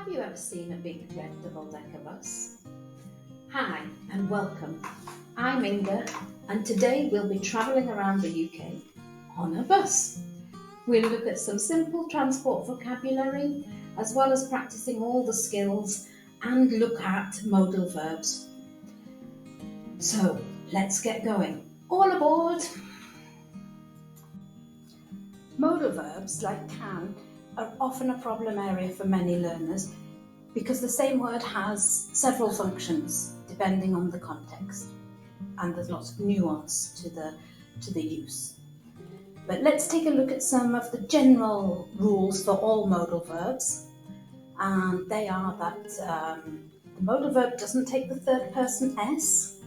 Have you ever seen a big red double-decker bus? Hi and welcome. I'm Inga and today we'll be travelling around the UK on a bus. We'll look at some simple transport vocabulary as well as practicing all the skills and look at modal verbs. So let's get going. All aboard! Modal verbs like can are often a problem area for many learners because the same word has several functions depending on the context, and there's lots of nuance to the use. But let's take a look at some of the general rules for all modal verbs, and they are that the modal verb doesn't take the third person s.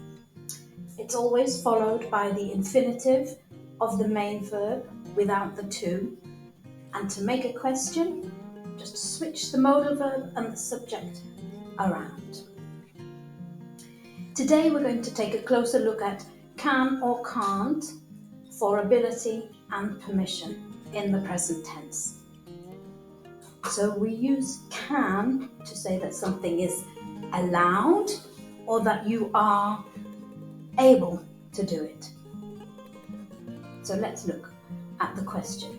It's always followed by the infinitive of the main verb without the to. And to make a question, just switch the modal verb and the subject around. Today we're going to take a closer look at can or can't for ability and permission in the present tense. So we use can to say that something is allowed or that you are able to do it. So let's look at the question.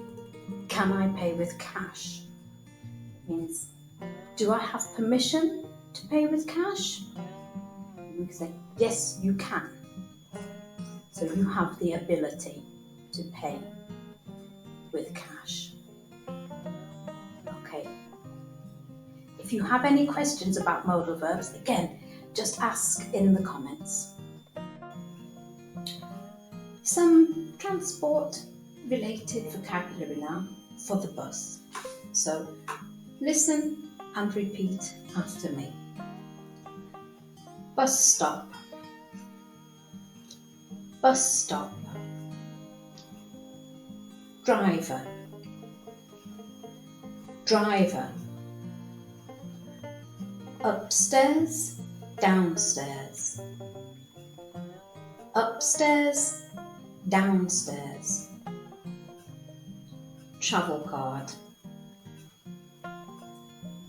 Can I pay with cash? Means, do I have permission to pay with cash? We can say, yes, you can. So you have the ability to pay with cash. Okay. If you have any questions about modal verbs, again, just ask in the comments. Some transport-related vocabulary now for the bus. So listen and repeat after me. Bus stop. Bus stop. Driver. Driver. Upstairs, downstairs. Upstairs, downstairs. Travel card.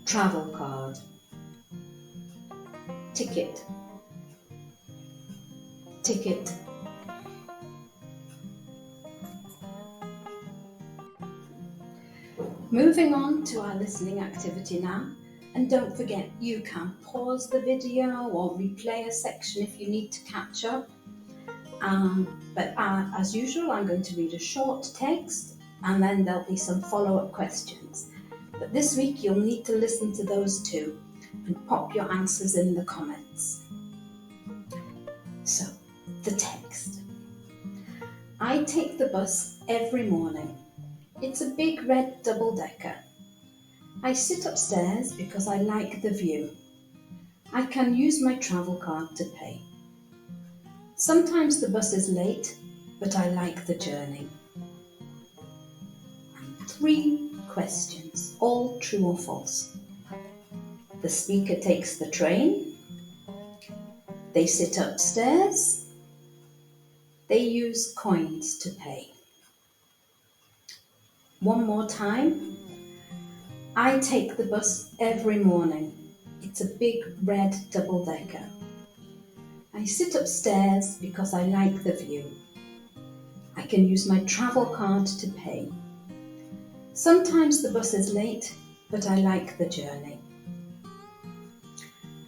Travel card. Ticket. Ticket. Moving on to our listening activity now, and don't forget you can pause the video or replay a section if you need to catch up. But as usual, I'm going to read a short text and then there'll be some follow-up questions. But this week you'll need to listen to those too and pop your answers in the comments. So, the text. I take the bus every morning. It's a big red double-decker. I sit upstairs because I like the view. I can use my travel card to pay. Sometimes the bus is late, but I like the journey. 3 questions, all true or false. The speaker takes the train. They sit upstairs. They use coins to pay. One more time. I take the bus every morning. It's a big red double-decker. I sit upstairs because I like the view. I can use my travel card to pay. Sometimes the bus is late, but I like the journey.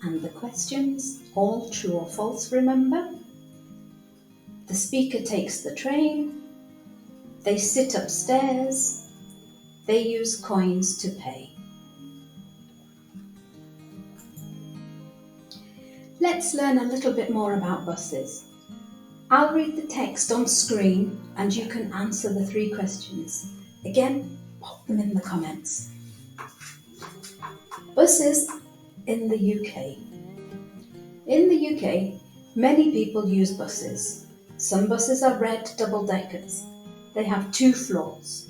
And the questions, all true or false, remember? The speaker takes the train. They sit upstairs. They use coins to pay. Let's learn a little bit more about buses. I'll read the text on screen and you can answer the 3 questions. Again, pop them in the comments. Buses in the UK. In the UK, many people use buses. Some buses are red double-deckers. They have 2 floors.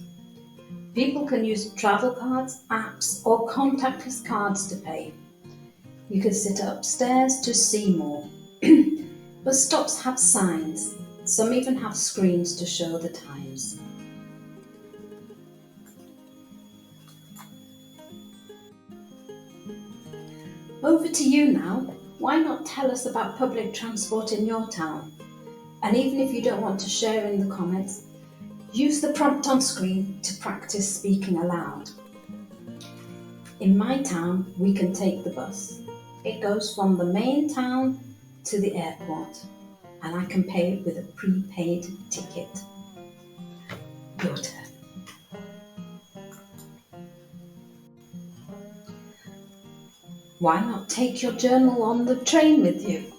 People can use travel cards, apps or contactless cards to pay. You can sit upstairs to see more. Bus stops have signs. Some even have screens to show the times. Over to you now. Why not tell us about public transport in your town? And even if you don't want to share in the comments, use the prompt on screen to practice speaking aloud. In my town, we can take the bus. It goes from the main town to the airport, and I can pay it with a prepaid ticket. Your turn. Why not take your journal on the train with you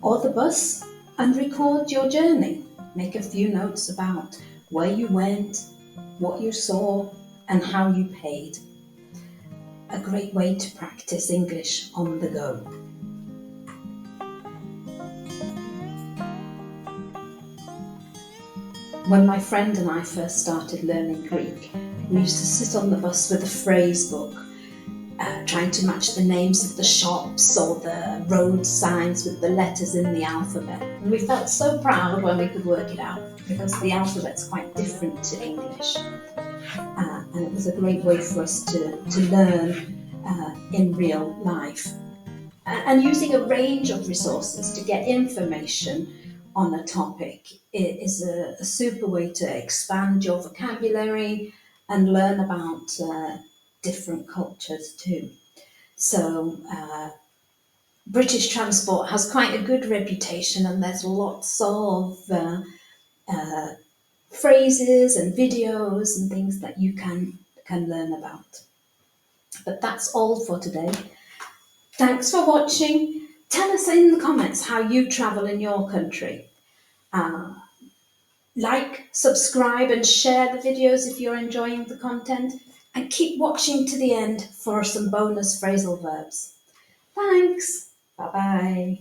or the bus and record your journey? Make a few notes about where you went, what you saw, and how you paid. A great way to practice English on the go. When my friend and I first started learning Greek, we used to sit on the bus with a phrase book, trying to match the names of the shops or the road signs with the letters in the alphabet. And we felt so proud when we could work it out, because the alphabet's quite different to English. And it was a great way for us to learn in real life. And using a range of resources to get information on a topic is a super way to expand your vocabulary and learn about different cultures too. So British transport has quite a good reputation, and there's lots of phrases and videos and things that you can learn about. But that's all for today. Thanks for watching. Tell us in the comments how you travel in your country. Like, subscribe and share the videos if you're enjoying the content, and keep watching to the end for some bonus phrasal verbs. Thanks. Bye-bye.